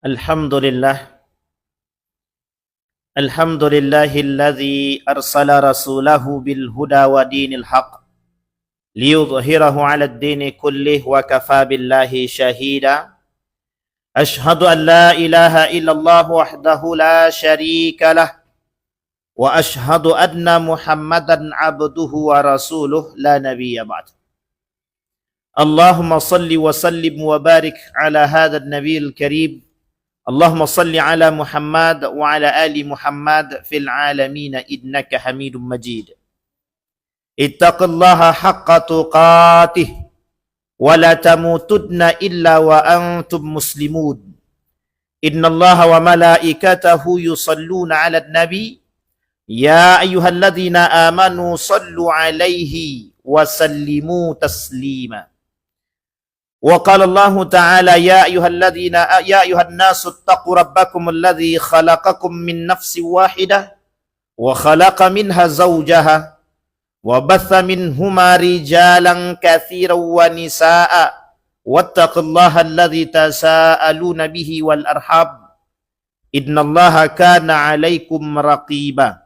Alhamdulillah. Alhamdulillahilladzi arsala rasulahu bil huda wa dinil haq liyudhhirahu 'ala ad-dini kullih wa kafa billahi shahida. Ashhadu an la ilaha illallah wahdahu la syarika lah wa ashhadu anna Muhammadan 'abduhu wa rasuluh la nabiyya ba'd. Allahumma salli wa sallim wa barik ala hadha an-nabiyil karim. Allahumma salli ala Muhammad wa ala ali Muhammad fil alamin innaka Hamidum Majid. Ittaqillaha haqqa tuqatih wa la tamutunna illa wa antum muslimun. Innallaha wa malaikatahu yusalluna 'alan nabi ya ayyuhalladzina amanu sallu 'alaihi wa sallimu taslima. وقال الله تعالى يا أيها الناس اتقوا ربكم الذي خلقكم من نفس واحدة وخلق منها زوجها وبث منهما رجالا كثيرا ونساء واتقوا الله الذي تساءلون به والأرحام إن الله كان عليكم رقيبا.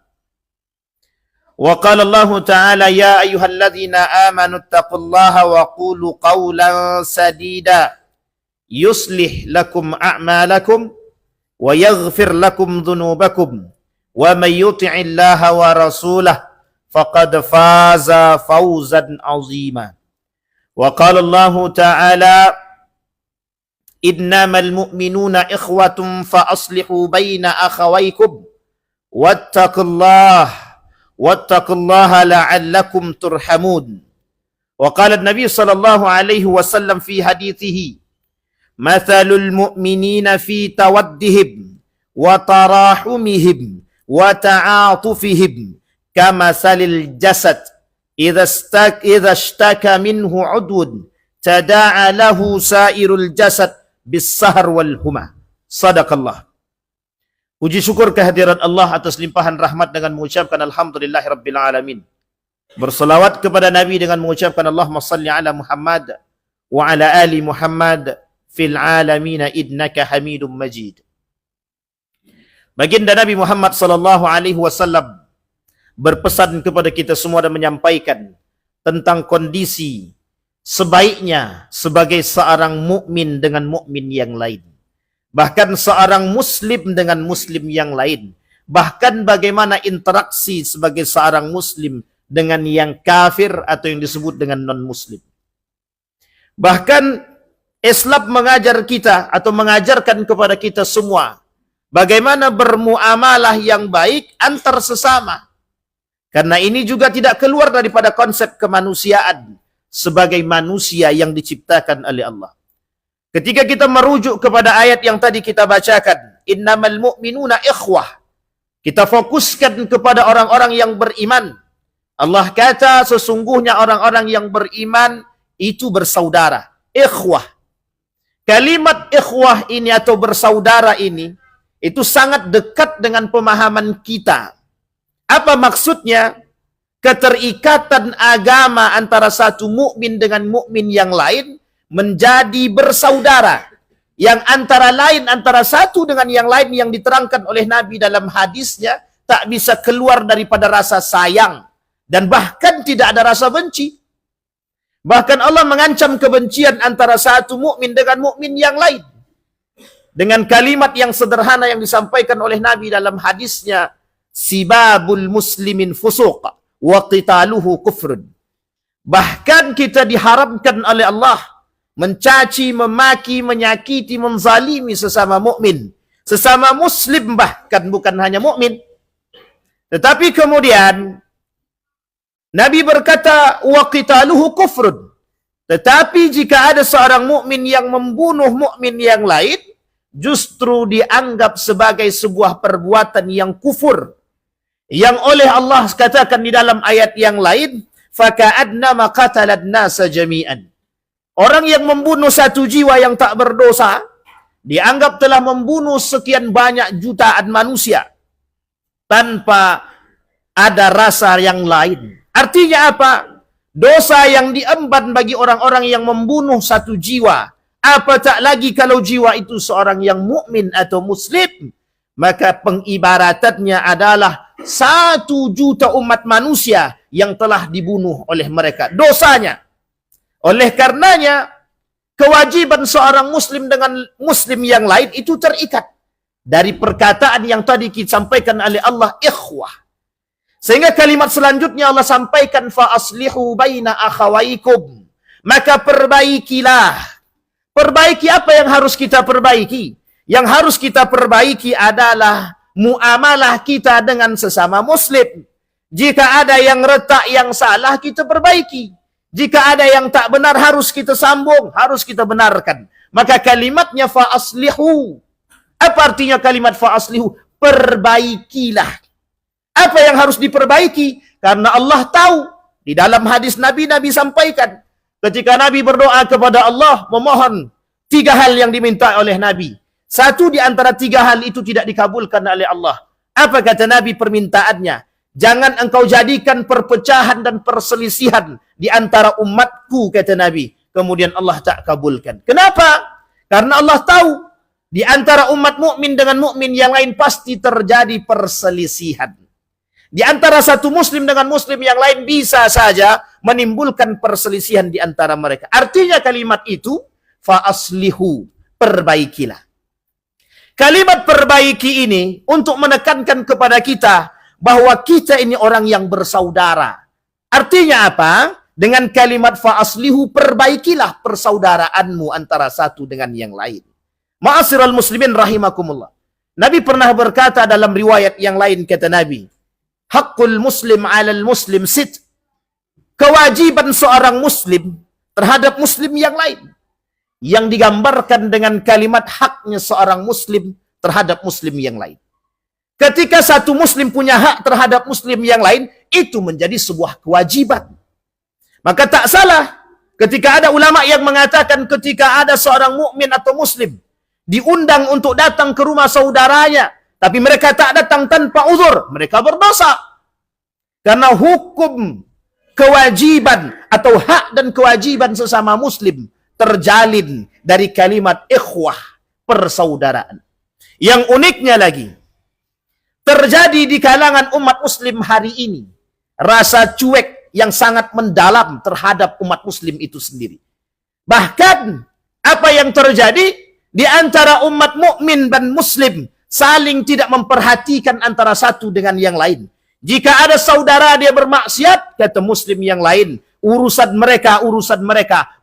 وقال الله تعالى يا أيها الذين آمنوا اتقوا الله وقولوا قولا سديدا يصلح لكم أعمالكم ويغفر لكم ذنوبكم ومن يطع الله ورسوله فقد فاز فوزا عظيما. وقال الله تعالى إنما المؤمنون إخوة فأصلحوا بين أخويكم واتقوا الله لعلكم ترحمون. وقال النبي صلى الله عليه وسلم في حديثه مثل المؤمنين في تودهم وتراحمهم وتعاطفهم كمثل الجسد إذا اشتكى منه عضو تداعى له سائر الجسد بالسهر والهمة. صدق الله. Puji syukur kehadiran Allah atas limpahan rahmat dengan mengucapkan alhamdulillahirabbil alamin. Berselawat kepada Nabi dengan mengucapkan Allahumma salli ala Muhammad wa ala ali Muhammad fil alamin innaka Hamidum Majid. Baginda Nabi Muhammad sallallahu alaihi wasallam berpesan kepada kita semua dan menyampaikan tentang kondisi sebaiknya sebagai seorang mukmin dengan mukmin yang lain. Bahkan seorang muslim dengan muslim yang lain. Bahkan bagaimana interaksi sebagai seorang muslim dengan yang kafir atau yang disebut dengan non-muslim. Bahkan Islam mengajar kita atau mengajarkan kepada kita semua bagaimana bermuamalah yang baik antar sesama. Karena ini juga tidak keluar daripada konsep kemanusiaan sebagai manusia yang diciptakan oleh Allah. Ketika kita merujuk kepada ayat yang tadi kita bacakan, innamal mu'minuna ikhwah. Kita fokuskan kepada orang-orang yang beriman. Allah kata sesungguhnya orang-orang yang beriman itu bersaudara. Ikhwah. Kalimat ikhwah ini atau bersaudara ini, itu sangat dekat dengan pemahaman kita. Apa maksudnya? Keterikatan agama antara satu mukmin dengan mukmin yang lain menjadi bersaudara, yang antara lain antara satu dengan yang lain yang diterangkan oleh Nabi dalam hadisnya tak bisa keluar daripada rasa sayang dan bahkan tidak ada rasa benci. Bahkan Allah mengancam kebencian antara satu mukmin dengan mukmin yang lain dengan kalimat yang sederhana yang disampaikan oleh Nabi dalam hadisnya, sibabul muslimin fusuq wa qitaluhu kufrun. Bahkan kita diharamkan oleh Allah mencaci, memaki, menyakiti, menzalimi sesama mukmin, sesama muslim, bahkan bukan hanya mukmin. Tetapi kemudian Nabi berkata wa qitaluhu kufrun. Tetapi jika ada seorang mukmin yang membunuh mukmin yang lain, justru dianggap sebagai sebuah perbuatan yang kufur. Yang oleh Allah katakan di dalam ayat yang lain, faka'annama qatalan nasa jami'an. Orang yang membunuh satu jiwa yang tak berdosa, dianggap telah membunuh sekian banyak jutaan manusia, tanpa ada rasa yang lain. Artinya apa? Dosa yang diemban bagi orang-orang yang membunuh satu jiwa Apa tak lagi kalau jiwa itu seorang yang mukmin atau muslim, maka pengibaratannya adalah 1 juta umat manusia yang telah dibunuh oleh mereka. Dosanya. Oleh karenanya, kewajiban seorang muslim dengan muslim yang lain itu terikat. Dari perkataan yang tadi kita sampaikan oleh Allah, ikhwah. Sehingga kalimat selanjutnya Allah sampaikan, fa aslihu baina akhawaikum. Maka perbaikilah. Perbaiki apa yang harus kita perbaiki? Yang harus kita perbaiki adalah muamalah kita dengan sesama muslim. Jika ada yang retak, yang salah, kita perbaiki. Jika ada yang tak benar, harus kita sambung, harus kita benarkan. Maka kalimatnya fa'aslihu. Apa artinya kalimat fa'aslihu? Perbaikilah. Apa yang harus diperbaiki? Karena Allah tahu. Di dalam hadis Nabi sampaikan. Ketika Nabi berdoa kepada Allah, memohon 3 hal yang diminta oleh Nabi. 1 di antara 3 hal itu tidak dikabulkan oleh Allah. Apa kata Nabi permintaannya? Jangan engkau jadikan perpecahan dan perselisihan di antara umatku, kata Nabi. Kemudian Allah tak kabulkan. Kenapa? Karena Allah tahu di antara umat mukmin dengan mukmin yang lain pasti terjadi perselisihan. Di antara satu muslim dengan muslim yang lain bisa saja menimbulkan perselisihan di antara mereka. Artinya kalimat itu fa'aslihu, perbaikilah. Kalimat perbaiki ini untuk menekankan kepada kita bahwa kita ini orang yang bersaudara. Artinya apa? Dengan kalimat fa'aslihu, perbaikilah persaudaraanmu antara satu dengan yang lain. Ma'asyiral muslimin rahimakumullah. Nabi pernah berkata dalam riwayat yang lain, kata Nabi, Haqqul muslim 'alal muslim sit. Kewajiban seorang muslim terhadap muslim yang lain. Yang digambarkan dengan kalimat haknya seorang muslim terhadap muslim yang lain. Ketika satu muslim punya hak terhadap muslim yang lain, itu menjadi sebuah kewajiban. Maka tak salah ketika ada ulama yang mengatakan ketika ada seorang mukmin atau muslim diundang untuk datang ke rumah saudaranya, tapi mereka tak datang tanpa uzur, mereka berdosa. Karena hukum kewajiban atau hak dan kewajiban sesama muslim terjalin dari kalimat ikhwah, persaudaraan. Yang uniknya lagi, terjadi di kalangan umat muslim hari ini rasa cuek yang sangat mendalam terhadap umat muslim itu sendiri. Bahkan apa yang terjadi di antara umat mukmin dan muslim saling tidak memperhatikan antara satu dengan yang lain. Jika ada saudara dia bermaksiat, kata muslim yang lain, urusan mereka,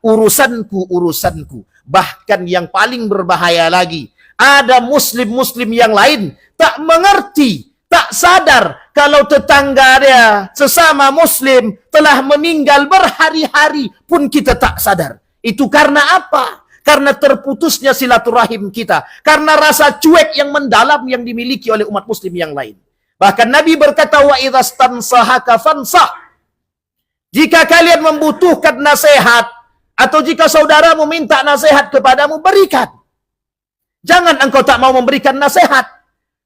urusanku. Bahkan yang paling berbahaya lagi, ada muslim-muslim yang lain tak mengerti, tak sadar kalau tetangga dia sesama muslim telah meninggal berhari-hari pun kita tak sadar. Itu karena apa? Karena terputusnya silaturahim kita. Karena rasa cuek yang mendalam yang dimiliki oleh umat muslim yang lain. Bahkan Nabi berkata, wa idzastansahaka fansah. Jika kalian membutuhkan nasihat, atau jika saudara meminta nasihat kepadamu, berikan. Jangan engkau tak mau memberikan nasihat.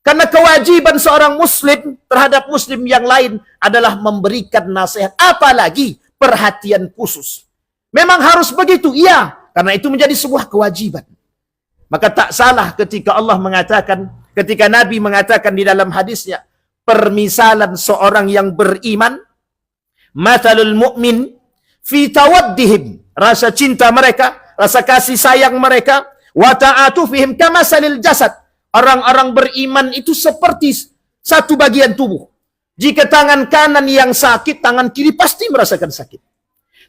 Karena kewajiban seorang muslim terhadap muslim yang lain adalah memberikan nasihat. Apalagi perhatian khusus. Memang harus begitu, iya. Karena itu menjadi sebuah kewajiban. Maka tak salah ketika Allah mengatakan, ketika Nabi mengatakan di dalam hadisnya, permisalan seorang yang beriman, mathalul mu'min fi tawaddihim, rasa cinta mereka, rasa kasih sayang mereka, wa ta'atufihim kamasalil jasad. Orang-orang beriman itu seperti satu bagian tubuh. Jika tangan kanan yang sakit, tangan kiri pasti merasakan sakit.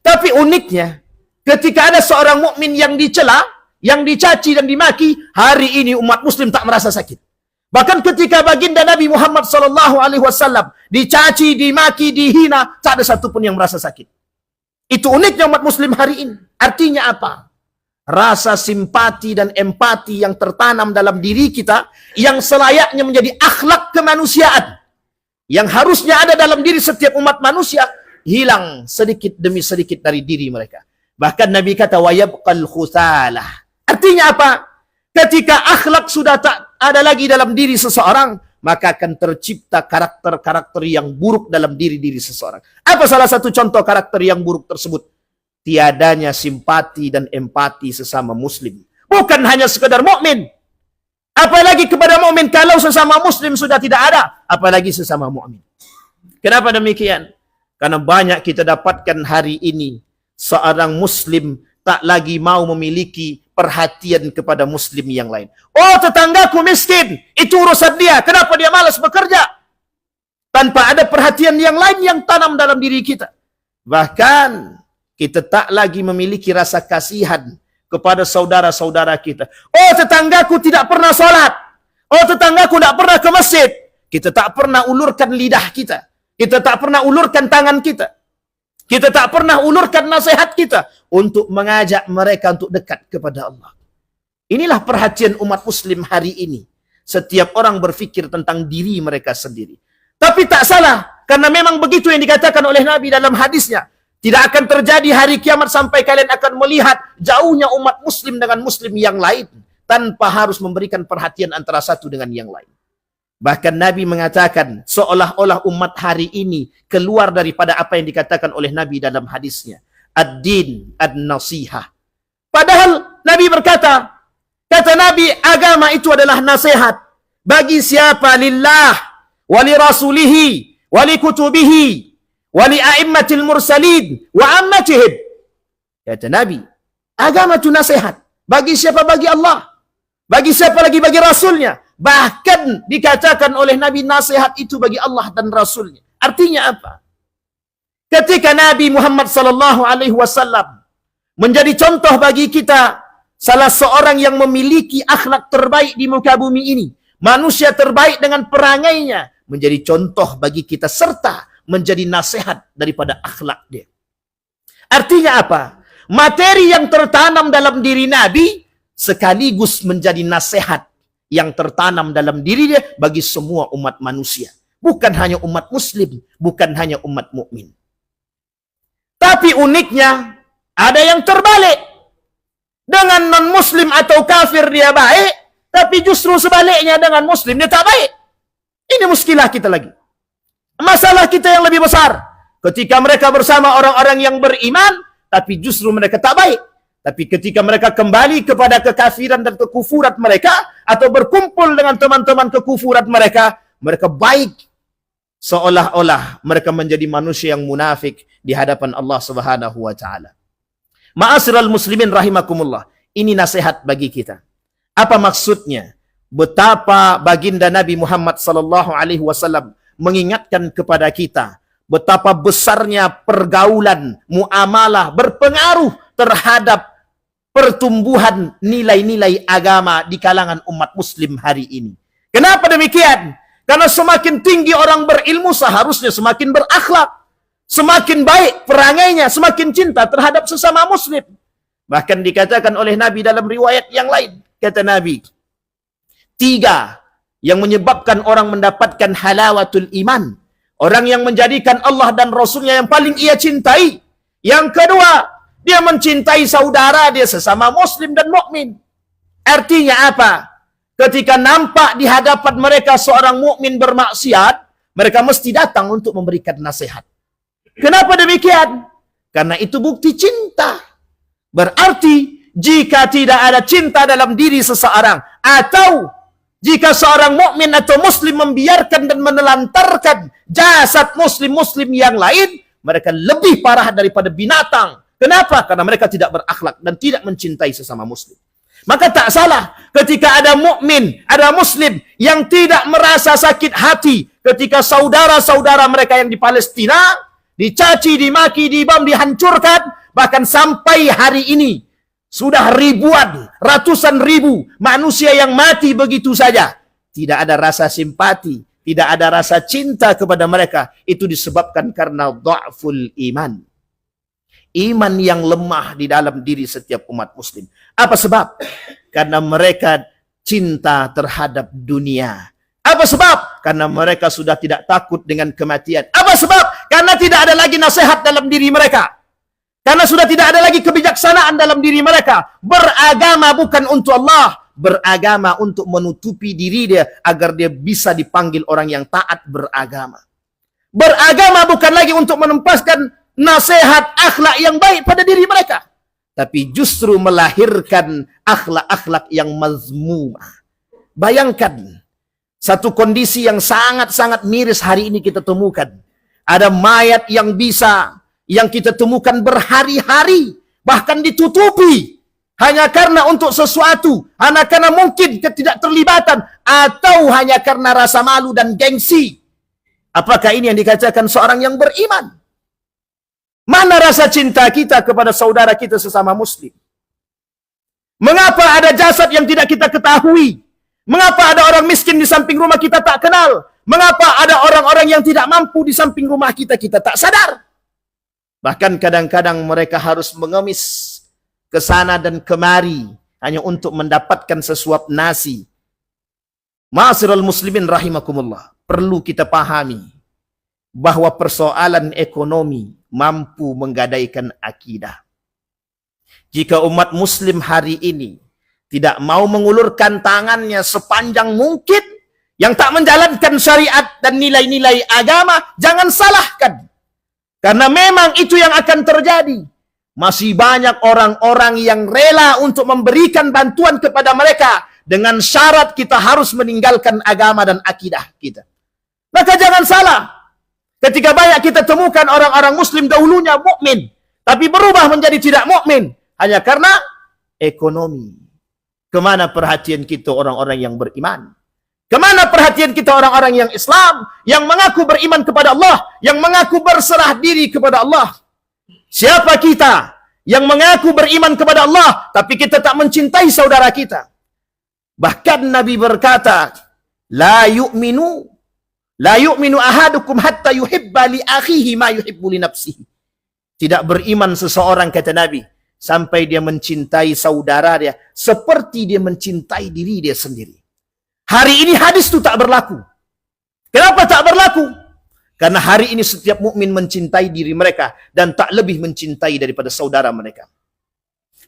Tapi uniknya, ketika ada seorang mukmin yang dicela, yang dicaci dan dimaki, hari ini umat muslim tak merasa sakit. Bahkan ketika baginda Nabi Muhammad SAW dicaci, dimaki, dihina, tak ada satupun yang merasa sakit. Itu uniknya umat muslim hari ini. Artinya apa? Rasa simpati dan empati yang tertanam dalam diri kita, yang selayaknya menjadi akhlak kemanusiaan, yang harusnya ada dalam diri setiap umat manusia, hilang sedikit demi sedikit dari diri mereka. Bahkan Nabi kata, wa yabqal khusalah. Artinya apa? Ketika akhlak sudah tak ada lagi dalam diri seseorang, maka akan tercipta karakter-karakter yang buruk dalam diri seseorang. Apa salah satu contoh karakter yang buruk tersebut? tiadanya simpati dan empati sesama muslim. Bukan hanya sekedar mukmin, apalagi kepada mukmin. Kalau sesama muslim sudah tidak ada, apalagi sesama mukmin. Kenapa demikian? Karena banyak kita dapatkan hari ini seorang muslim tak lagi mau memiliki perhatian kepada muslim yang lain. Oh, tetanggaku miskin, itu urusan dia. Kenapa dia malas bekerja? Tanpa ada perhatian yang lain yang tanam dalam diri kita. Bahkan kita tak lagi memiliki rasa kasihan kepada saudara-saudara kita. Oh, tetanggaku tidak pernah sholat. Oh, tetanggaku tidak pernah ke masjid. Kita tak pernah ulurkan lidah kita. Kita tak pernah ulurkan tangan kita. Kita tak pernah ulurkan nasihat kita untuk mengajak mereka untuk dekat kepada Allah. Inilah perhatian umat muslim hari ini. Setiap orang berfikir tentang diri mereka sendiri. Tapi tak salah, karena memang begitu yang dikatakan oleh Nabi dalam hadisnya. Tidak akan terjadi hari kiamat sampai kalian akan melihat jauhnya umat muslim dengan muslim yang lain, tanpa harus memberikan perhatian antara satu dengan yang lain. Bahkan Nabi mengatakan seolah-olah umat hari ini keluar daripada apa yang dikatakan oleh Nabi dalam hadisnya. Ad-din ad-nasihah. Padahal Nabi berkata, kata Nabi, agama itu adalah nasihat. Bagi siapa? Lillah, wali rasulihi, wali kutubihi, wali a'immatil mursalin, wa ammatihim. Kata Nabi, agama itu nasihat. Bagi siapa? Bagi Allah. Bagi siapa lagi? Bagi Rasulnya. Bahkan dikatakan oleh Nabi, nasihat itu bagi Allah dan Rasulnya. Artinya apa? Ketika Nabi Muhammad SAW menjadi contoh bagi kita, salah seorang yang memiliki akhlak terbaik di muka bumi ini, manusia terbaik dengan perangainya, menjadi contoh bagi kita serta menjadi nasihat daripada akhlak dia. Artinya apa? Materi yang tertanam dalam diri Nabi sekaligus menjadi nasihat yang tertanam dalam diri dia bagi semua umat manusia. Bukan hanya umat muslim, bukan hanya umat mukmin. Tapi uniknya, ada yang terbalik. Dengan non-muslim atau kafir dia baik, tapi justru sebaliknya dengan muslim dia tak baik. Ini muskilah kita lagi. Masalah kita yang lebih besar. Ketika mereka bersama orang-orang yang beriman, tapi justru mereka tak baik. Tapi ketika mereka kembali kepada kekafiran dan kekufuran mereka, atau berkumpul dengan teman-teman kekufuran mereka, mereka baik. Seolah-olah mereka menjadi manusia yang munafik di hadapan Allah Subhanahu wa Ta'ala. Ma'asyiral muslimin rahimakumullah. Ini nasihat bagi kita. Apa maksudnya? Betapa baginda Nabi Muhammad SAW mengingatkan kepada kita betapa besarnya pergaulan, muamalah berpengaruh terhadap pertumbuhan nilai-nilai agama di kalangan umat muslim hari ini. Kenapa demikian? Karena semakin tinggi orang berilmu seharusnya semakin berakhlak, semakin baik perangainya, semakin cinta terhadap sesama muslim. Bahkan dikatakan oleh Nabi dalam riwayat yang lain, kata Nabi, 3 yang menyebabkan orang mendapatkan halawatul iman. Orang yang menjadikan Allah dan Rasulnya yang paling ia cintai. Yang kedua, dia mencintai saudara dia sesama muslim dan mukmin. Artinya apa? Ketika nampak di hadapan mereka seorang mukmin bermaksiat, mereka mesti datang untuk memberikan nasihat. Kenapa demikian? Karena itu bukti cinta. Berarti jika tidak ada cinta dalam diri seseorang, atau jika seorang mukmin atau muslim membiarkan dan menelantarkan jasad muslim-muslim yang lain, mereka lebih parah daripada binatang. Kenapa? Karena mereka tidak berakhlak dan tidak mencintai sesama muslim. Maka tak salah ketika ada mukmin, ada muslim yang tidak merasa sakit hati ketika saudara-saudara mereka yang di Palestina dicaci, dimaki, dibom, dihancurkan, bahkan sampai hari ini sudah ribuan, ratusan ribu manusia yang mati begitu saja. Tidak ada rasa simpati, tidak ada rasa cinta kepada mereka. Itu disebabkan karena dha'ful iman. Iman yang lemah di dalam diri setiap umat muslim. Apa sebab? Karena mereka cinta terhadap dunia. Apa sebab? Karena mereka sudah tidak takut dengan kematian. Apa sebab? Karena tidak ada lagi nasihat dalam diri mereka. Karena sudah tidak ada lagi kebijaksanaan dalam diri mereka. Beragama bukan untuk Allah. Beragama untuk menutupi diri dia agar dia bisa dipanggil orang yang taat beragama. Beragama bukan lagi untuk menempatkan nasihat akhlak yang baik pada diri mereka, tapi justru melahirkan akhlak-akhlak yang mazmumah. Bayangkan satu kondisi yang sangat-sangat miris hari ini kita temukan. Ada mayat yang kita temukan berhari-hari, bahkan ditutupi hanya karena untuk sesuatu, hanya karena mungkin ketidakterlibatan, atau hanya karena rasa malu dan gengsi. Apakah ini yang dikatakan seorang yang beriman? Mana rasa cinta kita kepada saudara kita sesama muslim? Mengapa ada jasad yang tidak kita ketahui? Mengapa ada orang miskin di samping rumah kita tak kenal? Mengapa ada orang-orang yang tidak mampu di samping rumah kita tak sadar? Bahkan kadang-kadang mereka harus mengemis ke sana dan kemari hanya untuk mendapatkan sesuap nasi. Ma'asyiral muslimin rahimakumullah, perlu kita pahami bahwa persoalan ekonomi mampu menggadaikan akidah. Jika umat muslim hari ini tidak mau mengulurkan tangannya sepanjang mungkin, yang tak menjalankan syariat dan nilai-nilai agama, jangan salahkan. Karena memang itu yang akan terjadi. Masih banyak orang-orang yang rela untuk memberikan bantuan kepada mereka dengan syarat kita harus meninggalkan agama dan akidah kita. Maka jangan salah. Ketika banyak kita temukan orang-orang muslim dahulunya mukmin, tapi berubah menjadi tidak mukmin hanya karena ekonomi. Kemana perhatian kita orang-orang yang beriman? Kemana perhatian kita orang-orang yang Islam, yang mengaku beriman kepada Allah, yang mengaku berserah diri kepada Allah? Siapa kita yang mengaku beriman kepada Allah, tapi kita tak mencintai saudara kita? Bahkan Nabi berkata, La yu'minu ahadukum hatta yuhibba li akhihi ma yuhibbu li nafsihi. Tidak beriman seseorang, kata Nabi, sampai dia mencintai saudara dia seperti dia mencintai diri dia sendiri. Hari ini hadis itu tak berlaku. Kenapa tak berlaku? Karena hari ini setiap mukmin mencintai diri mereka dan tak lebih mencintai daripada saudara mereka.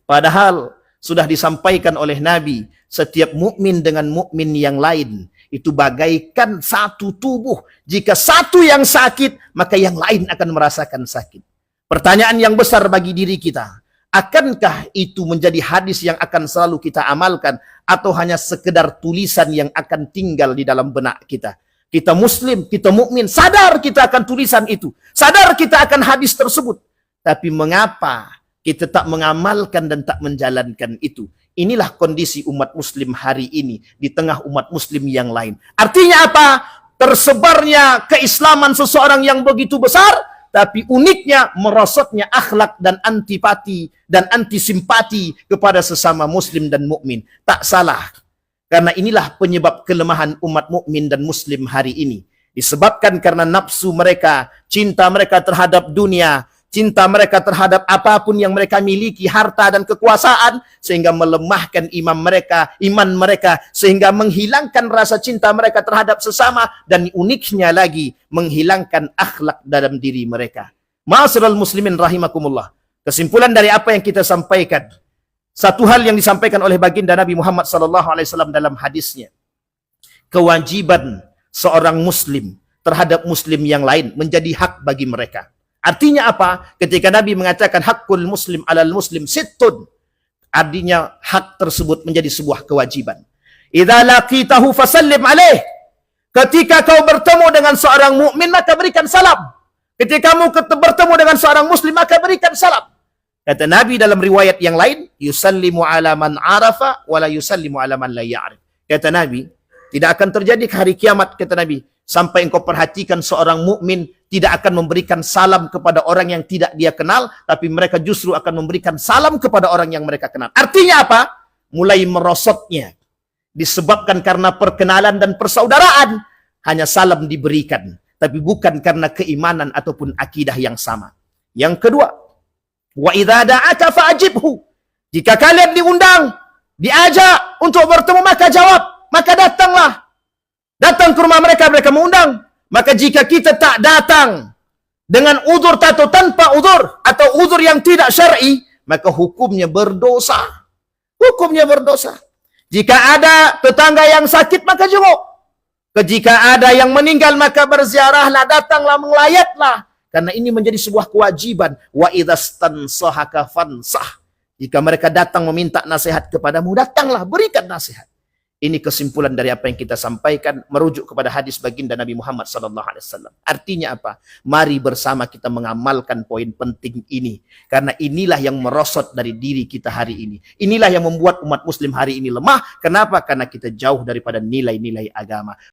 Padahal sudah disampaikan oleh Nabi, setiap mukmin dengan mukmin yang lain itu bagaikan satu tubuh. Jika satu yang sakit, maka yang lain akan merasakan sakit. Pertanyaan yang besar bagi diri kita, akankah itu menjadi hadis yang akan selalu kita amalkan, atau hanya sekedar tulisan yang akan tinggal di dalam benak kita? Kita muslim, kita mukmin, sadar kita akan tulisan itu, sadar kita akan hadis tersebut, tapi mengapa kita tak mengamalkan dan tak menjalankan itu? Inilah kondisi umat muslim hari ini di tengah umat muslim yang lain. Artinya apa? Tersebarnya keislaman seseorang yang begitu besar, tapi uniknya merosotnya akhlak dan antipati dan antisimpati kepada sesama muslim dan mukmin. Tak salah. Karena inilah penyebab kelemahan umat mukmin dan muslim hari ini. Disebabkan karena nafsu mereka, cinta mereka terhadap dunia, cinta mereka terhadap apapun yang mereka miliki, harta dan kekuasaan, sehingga melemahkan iman mereka, sehingga menghilangkan rasa cinta mereka terhadap sesama, dan uniknya lagi, menghilangkan akhlak dalam diri mereka. Ma'asyiral muslimin rahimakumullah. Kesimpulan dari apa yang kita sampaikan, satu hal yang disampaikan oleh baginda Nabi Muhammad SAW dalam hadisnya, kewajiban seorang muslim terhadap muslim yang lain menjadi hak bagi mereka. Artinya apa? Ketika Nabi mengatakan hakul muslim alal muslim sittun, artinya hak tersebut menjadi sebuah kewajiban. Idza laqitahu fasallim alaih. Ketika kau bertemu dengan seorang mukmin, maka berikan salam. Ketika kamu bertemu dengan seorang muslim, maka berikan salam. Kata Nabi dalam riwayat yang lain, yusallimu ala man arafa wala yusallimu ala man la ya'rif. Kata Nabi, tidak akan terjadi hari kiamat, kata Nabi, sampai engkau perhatikan seorang mukmin tidak akan memberikan salam kepada orang yang tidak dia kenal, tapi mereka justru akan memberikan salam kepada orang yang mereka kenal. Artinya apa? Mulai merosotnya. Disebabkan karena perkenalan dan persaudaraan, hanya salam diberikan, tapi bukan karena keimanan ataupun akidah yang sama. Yang kedua, wa idza da'aka fa'ajibhu. Jika kalian diundang, diajak untuk bertemu, maka jawab, maka datanglah. Datang ke rumah mereka, mereka mengundang. Maka jika kita tak datang dengan udzur atau tanpa udzur, atau udzur yang tidak syar'i, maka hukumnya berdosa. Hukumnya berdosa. Jika ada tetangga yang sakit, maka jenguk. Jika ada yang meninggal, maka berziarahlah, datanglah, melayatlah. Karena ini menjadi sebuah kewajiban. Wa idzastansahaka fansah. Jika mereka datang meminta nasihat kepadamu, datanglah berikan nasihat. Ini kesimpulan dari apa yang kita sampaikan merujuk kepada hadis baginda Nabi Muhammad SAW. Artinya apa? Mari bersama kita mengamalkan poin penting ini. Karena inilah yang merosot dari diri kita hari ini. Inilah yang membuat umat muslim hari ini lemah. Kenapa? Karena kita jauh daripada nilai-nilai agama.